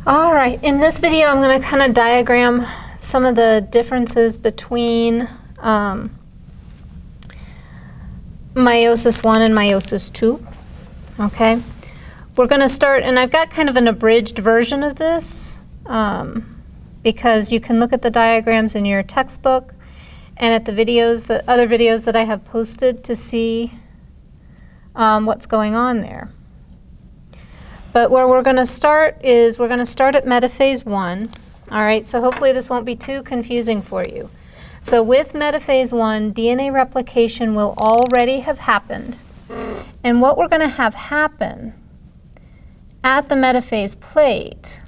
All right, in this video I'm going to kind of diagram some of the differences between meiosis 1 and meiosis 2. Okay, we're going to start, and I've got kind of an abridged version of this because you can look at the diagrams in your textbook and at the videos, the other videos that I have posted to see what's going on there. But where we're going to start is we're going to start at metaphase 1. All right, so hopefully this won't be too confusing for you. So with metaphase 1, DNA replication will already have happened. And what we're going to have happen at the metaphase plate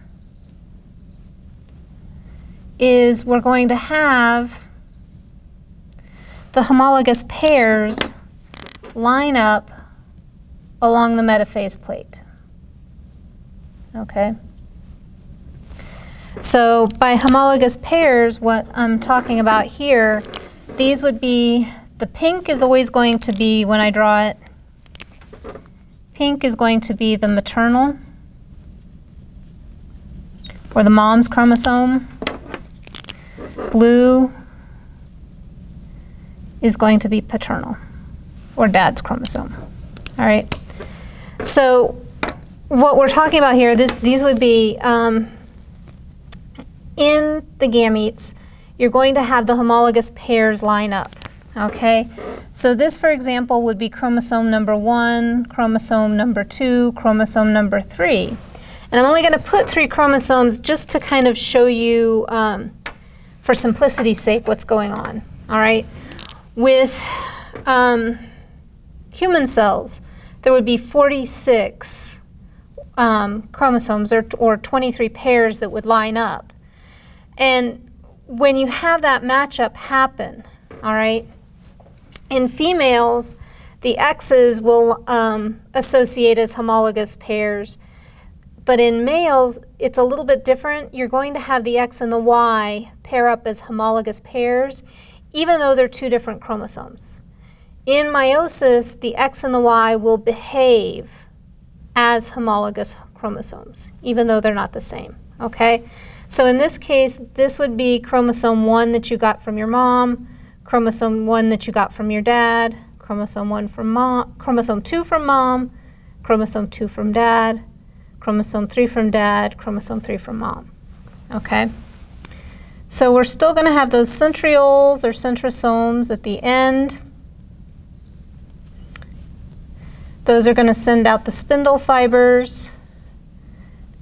is we're going to have the homologous pairs line up along the metaphase plate. Okay. So by homologous pairs, what I'm talking about here, these would be, the pink is always going to be, when I draw it, pink is going to be the maternal or the mom's chromosome. Blue is going to be paternal or dad's chromosome. All right. So what we're talking about here, these would be in the gametes, you're going to have the homologous pairs line up, okay? So this, for example, would be chromosome number 1, chromosome number 2, chromosome number 3. And I'm only going to put 3 chromosomes just to kind of show you, for simplicity's sake, what's going on, all right? With human cells, there would be 46 chromosomes or 23 pairs that would line up. And when you have that matchup happen, all right, in females, the X's will associate as homologous pairs. But in males, it's a little bit different. You're going to have the X and the Y pair up as homologous pairs, even though they're 2 different chromosomes. In meiosis, the X and the Y will behave as homologous chromosomes, even though they're not the same, okay? So in this case, this would be chromosome 1 that you got from your mom, chromosome 1 that you got from your dad, chromosome 1 from mom, chromosome 2 from mom, chromosome 2 from dad, chromosome 3 from dad, chromosome 3 from mom, okay? So we're still going to have those centrioles or centrosomes at the end. Those are going to send out the spindle fibers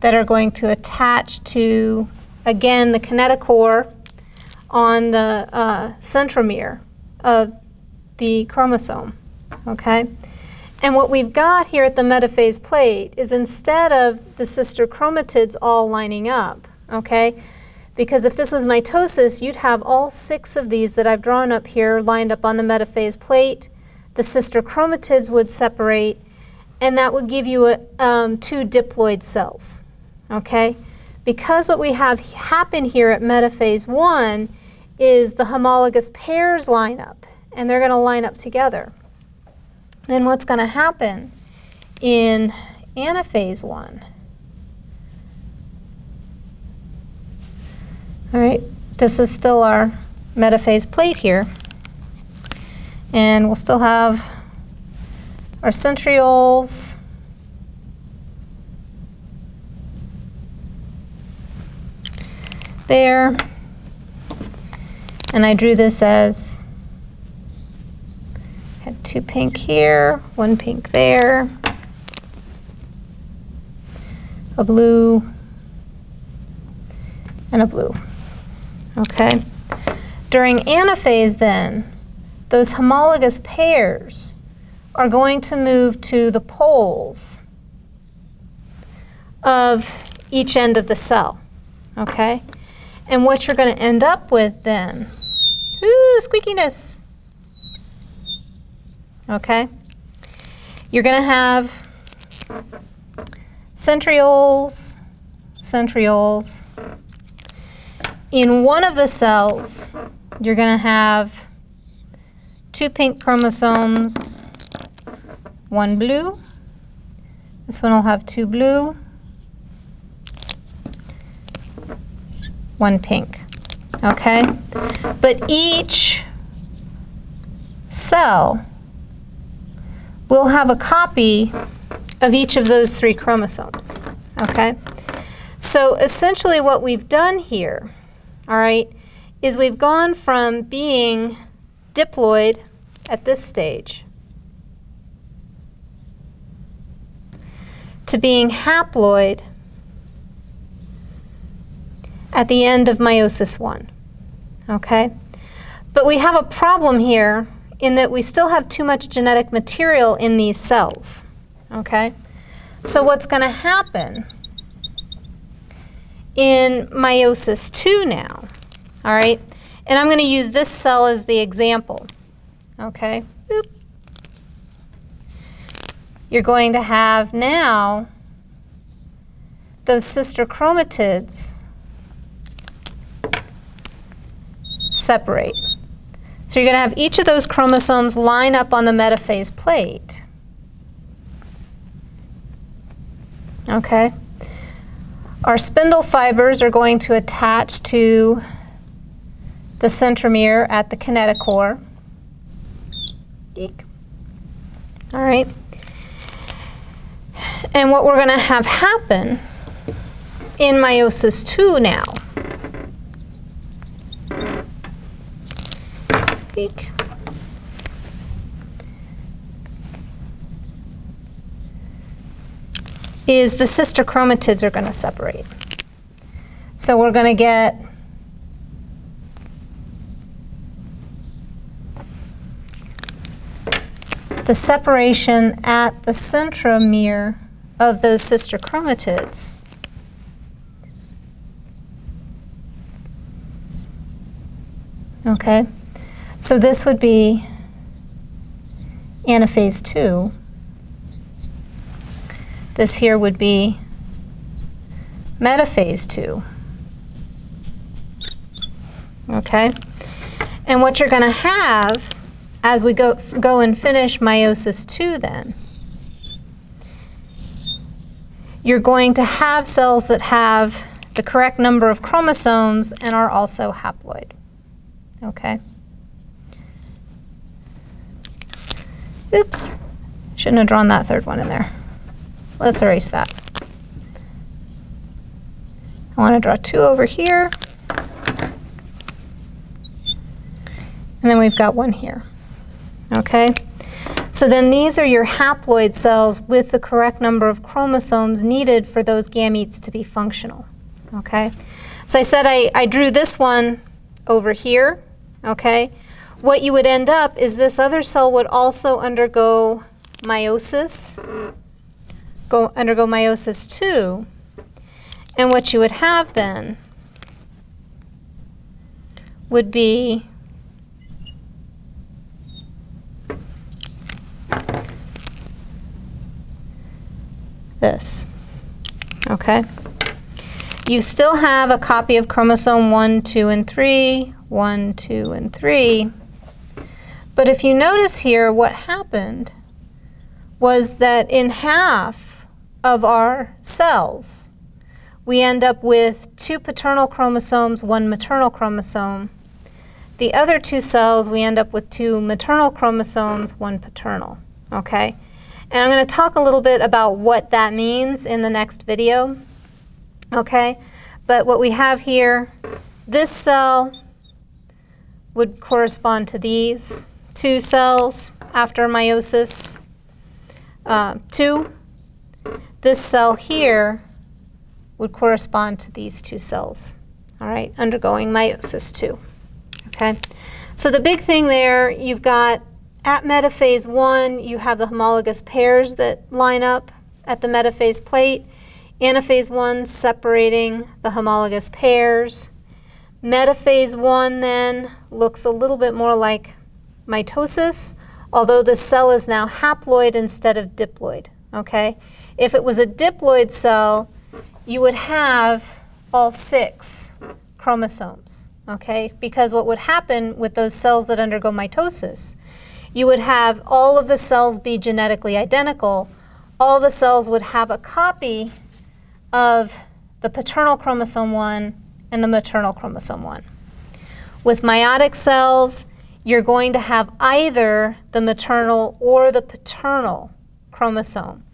that are going to attach to, again, the kinetochore on the centromere of the chromosome, okay? And what we've got here at the metaphase plate is instead of the sister chromatids all lining up, okay? Because if this was mitosis, you'd have all 6 of these that I've drawn up here lined up on the metaphase plate. The sister chromatids would separate, and that would give you 2 diploid cells, okay? Because what we have happen here at metaphase 1 is the homologous pairs line up, and they're going to line up together. Then what's going to happen in anaphase 1? All right, this is still our metaphase plate here. And we'll still have our centrioles. There. And I drew this as, had 2 pink here, 1 pink there, a blue, and a blue. Okay. During anaphase then, those homologous pairs are going to move to the poles of each end of the cell, okay? And what you're going to end up with then, ooh, squeakiness, okay? You're going to have centrioles, centrioles. In one of the cells, you're going to have 2 pink chromosomes, 1 blue. This one will have 2 blue, one pink, okay? But each cell will have a copy of each of those 3 chromosomes, okay? So essentially what we've done here, all right, is we've gone from being diploid at this stage to being haploid at the end of meiosis 1, okay? But we have a problem here in that we still have too much genetic material in these cells, okay? So what's going to happen in meiosis 2 now, all right? And I'm going to use this cell as the example, okay? Boop. You're going to have now those sister chromatids separate. So you're going to have each of those chromosomes line up on the metaphase plate. Okay? Our spindle fibers are going to attach to the centromere at the kinetochore. Eek. All right? And what we're going to have happen in meiosis 2 now is the sister chromatids are going to separate. So we're going to get the separation at the centromere of those sister chromatids. Okay? So this would be anaphase 2. This here would be metaphase 2. Okay? And what you're going to have as we go and finish meiosis 2 then, you're going to have cells that have the correct number of chromosomes and are also haploid. Okay? Oops, shouldn't have drawn that third one in there. Let's erase that. I want to draw 2 over here. And then we've got 1 here. Okay? So then these are your haploid cells with the correct number of chromosomes needed for those gametes to be functional. Okay? So I said I drew this one over here. Okay? What you would end up is this other cell would also undergo meiosis, undergo meiosis 2, and what you would have then would be this, okay? You still have a copy of chromosome 1, 2, and 3, 1, 2, and 3, but if you notice here, what happened was that in half of our cells, we end up with 2 paternal chromosomes, 1 maternal chromosome. The other 2 cells, we end up with 2 maternal chromosomes, 1 paternal, okay? And I'm going to talk a little bit about what that means in the next video, okay? But what we have here, this cell would correspond to these 2 cells after meiosis 2. This cell here would correspond to these 2 cells, all right, undergoing meiosis 2, okay? So the big thing there, you've got at metaphase 1, you have the homologous pairs that line up at the metaphase plate. Anaphase 1 separating the homologous pairs. Metaphase 1 then looks a little bit more like mitosis, although the cell is now haploid instead of diploid, okay? If it was a diploid cell, you would have all 6 chromosomes, okay? Because what would happen with those cells that undergo mitosis, you would have all of the cells be genetically identical. All the cells would have a copy of the paternal chromosome 1 and the maternal chromosome 1. With meiotic cells, you're going to have either the maternal or the paternal chromosome,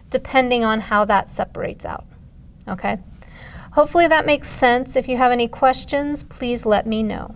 depending on how that separates out, okay? Hopefully that makes sense. If you have any questions, please let me know.